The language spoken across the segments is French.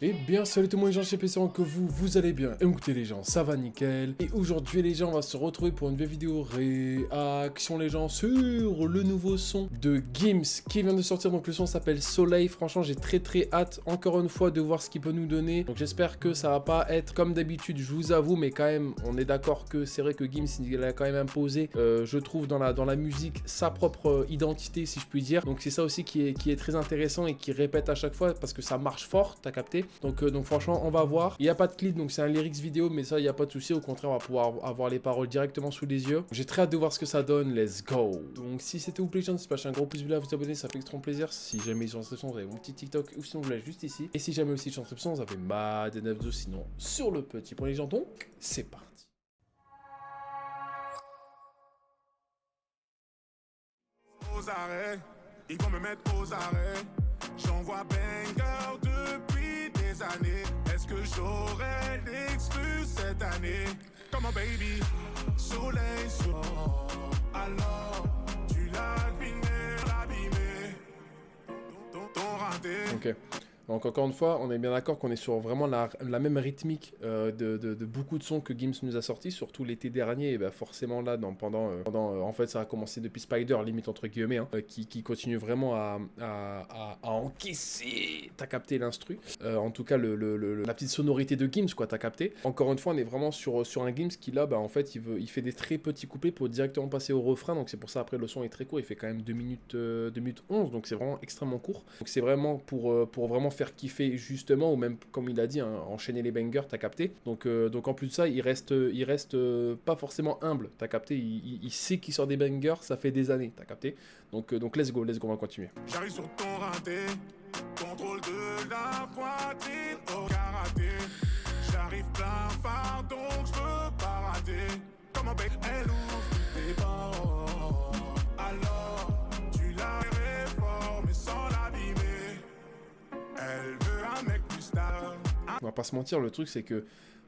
Eh bien, salut tout le monde les gens, j'espère que vous allez bien. Et écoutez les gens, ça va nickel. Et aujourd'hui les gens, on va se retrouver pour une nouvelle vidéo réaction les gens sur le nouveau son de Gims qui vient de sortir. Donc le son s'appelle Soleil. Franchement, j'ai très hâte encore une fois de voir ce qu'il peut nous donner. Donc j'espère que ça va pas être comme d'habitude, je vous avoue, mais quand même, on est d'accord que c'est vrai que Gims, il a quand même imposé, je trouve, dans la musique, sa propre identité, si je puis dire. Donc c'est ça aussi qui est très intéressant et qui répète à chaque fois parce que ça marche fort, t'as capté. Donc franchement, on va voir. Il n'y a pas de clip, donc c'est un lyrics vidéo, mais ça, il n'y a pas de souci. Au contraire, on va pouvoir avoir les paroles directement sous les yeux. J'ai très hâte de voir ce que ça donne. Let's go. Donc si c'était vous plaît, je sais pas, un gros pouce bleu à vous abonner, ça fait extrêmement plaisir. Si jamais ils sont en description, vous avez mon petit TikTok, ou sinon vous l'avez juste ici. Et si jamais aussi ils sont en description, vous avez ma D92, sinon sur le petit point les gens. Donc c'est parti. Aux arrêts, ils vont me mettre aux arrêts. J'envoie banger depuis des années. Est-ce que j'aurai l'exclu cette année? Comment baby, soleil sur. Alors, tu l'as deviné, l'abîmé. Ton raté. Ok. Donc encore une fois, on est bien d'accord qu'on est sur vraiment la même rythmique de beaucoup de sons que Gims nous a sortis, surtout l'été dernier, et bah forcément là, en fait ça a commencé depuis Spider, limite entre guillemets, hein, qui continue vraiment à encaisser, t'as capté l'instru, en tout cas la petite sonorité de Gims, quoi, t'as capté. Encore une fois, on est vraiment sur un Gims qui là, bah en fait, il fait des très petits couplets pour directement passer au refrain, donc c'est pour ça après le son est très court, il fait quand même 2 minutes 11, donc c'est vraiment extrêmement court. Donc c'est vraiment pour vraiment faire kiffer justement, ou même comme il a dit, hein, enchaîner les bangers, t'as capté. Donc en plus de ça, il reste pas forcément humble, t'as capté. Il sait qu'il sort des bangers, ça fait des années, t'as capté. Donc let's go, on va continuer. J'arrive sur ton raté, contrôle de la poitrine au karaté. J'arrive plein phare donc je peux pas rater. Comment bec elle ouvre tes bords. Alors tu la réformes sans l'abîmer. Elle veut un mec plus star. On va pas se mentir, le truc c'est que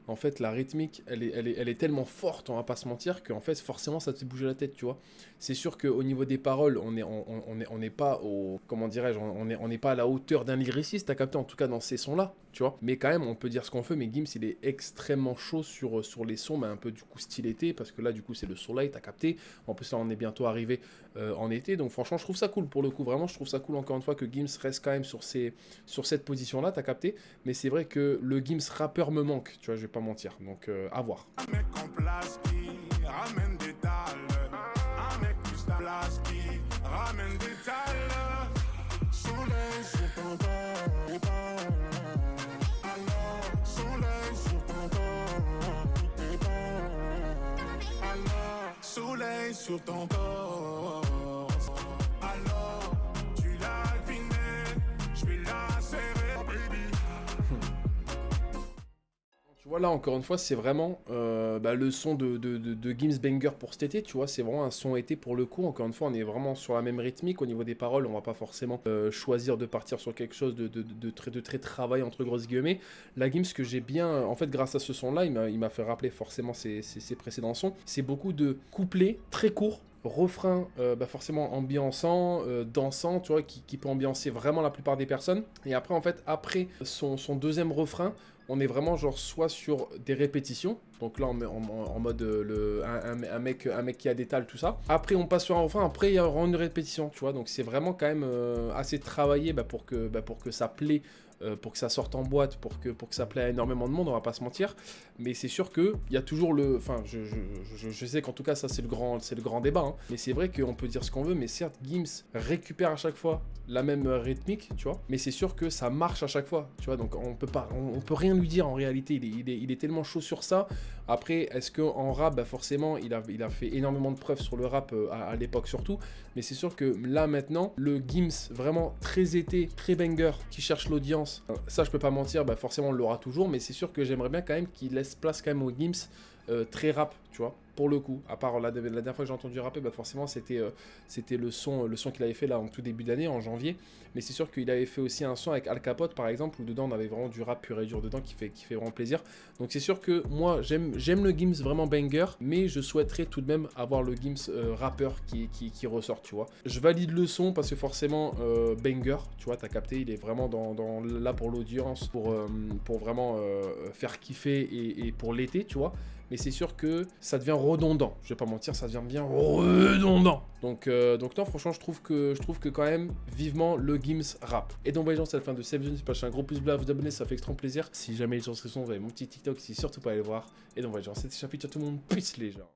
en fait la rythmique elle est tellement forte, on va pas se mentir, qu'en fait forcément ça te fait bouger la tête, tu vois. C'est sûr qu'au niveau des paroles, on n'est pas au, comment dirais-je, on n'est pas à la hauteur d'un lyriciste, t'as capté, en tout cas dans ces sons là, tu vois. Mais quand même on peut dire ce qu'on veut, mais Gims il est extrêmement chaud sur les sons, mais un peu du coup style été, parce que là du coup c'est le soleil, t'as capté. En plus là on est bientôt arrivé en été, donc franchement je trouve ça cool pour le coup, vraiment je trouve ça cool encore une fois que Gims reste quand même sur cette position là, t'as capté. Mais c'est vrai que le Gims rappeur me manque, tu vois, je vais pas mentir, donc à voir. Un mec en place qui ramène des dalles. Un mec plus ta place qui ramène des dalles. Soleil sur ton corps. Alors, soleil sur ton corps. T'es bon. Alors, soleil sur ton corps. Alors, tu l'as deviné. Je vais la serrer, oh baby. Tu vois là encore une fois c'est vraiment le son de Gims Banger pour cet été, tu vois, c'est vraiment un son été pour le coup. Encore une fois on est vraiment sur la même rythmique au niveau des paroles, on va pas forcément choisir de partir sur quelque chose de très travail entre grosses guillemets. La Gims que j'ai bien, en fait grâce à ce son là, il m'a fait rappeler forcément ses précédents sons, c'est beaucoup de couplets très courts, refrain forcément ambiançant, dansant, tu vois, qui peut ambiancer vraiment la plupart des personnes. Et après en fait, après son deuxième refrain, on est vraiment genre soit sur des répétitions, donc là on met en mode un mec qui a des tales, tout ça. Après on passe sur un refrain, après il y aura une répétition, tu vois, donc c'est vraiment quand même assez travaillé pour que ça plaît. Pour que ça sorte en boîte, pour que ça plaît à énormément de monde, on va pas se mentir. Mais c'est sûr qu'il y a toujours le... Enfin, je sais qu'en tout cas, ça c'est le grand débat. Hein. Mais c'est vrai qu'on peut dire ce qu'on veut, mais certes, Gims récupère à chaque fois la même rythmique, tu vois. Mais c'est sûr que ça marche à chaque fois, tu vois. Donc on peut rien lui dire en réalité. Il est tellement chaud sur ça. Après, est-ce qu'en rap, forcément, il a fait énormément de preuves sur le rap à l'époque surtout. Mais c'est sûr que là maintenant, le Gims vraiment très été, très banger, qui cherche l'audience, ça je peux pas mentir, forcément on l'aura toujours. Mais c'est sûr que j'aimerais bien quand même qu'il laisse place quand même au Gims très rap, tu vois, pour le coup. À part la dernière fois que j'ai entendu rapper, bah forcément c'était le son qu'il avait fait là en tout début d'année, en janvier. Mais c'est sûr qu'il avait fait aussi un son avec Al Capote par exemple, où dedans on avait vraiment du rap pur et dur dedans qui fait vraiment plaisir. Donc c'est sûr que moi j'aime le Gims vraiment banger, mais je souhaiterais tout de même avoir le Gims rappeur qui ressort, tu vois. Je valide le son parce que forcément banger, tu vois, t'as capté, il est vraiment là pour l'audience, pour vraiment faire kiffer et pour l'été, tu vois. Mais c'est sûr que ça devient redondant. Je vais pas mentir, ça devient bien redondant. Donc non, franchement, je trouve que quand même, vivement, le Gims rap. Et donc, les gens, c'est la fin de cette vidéo. N'hésitez pas à lâcher un gros pouce bleu, à vous abonner, ça fait extrêmement plaisir. Si jamais les gens se sont, vous avez mon petit TikTok, si surtout pas aller le voir. Et donc, les gens, c'était chapitre à tout le monde. Peace, les gens.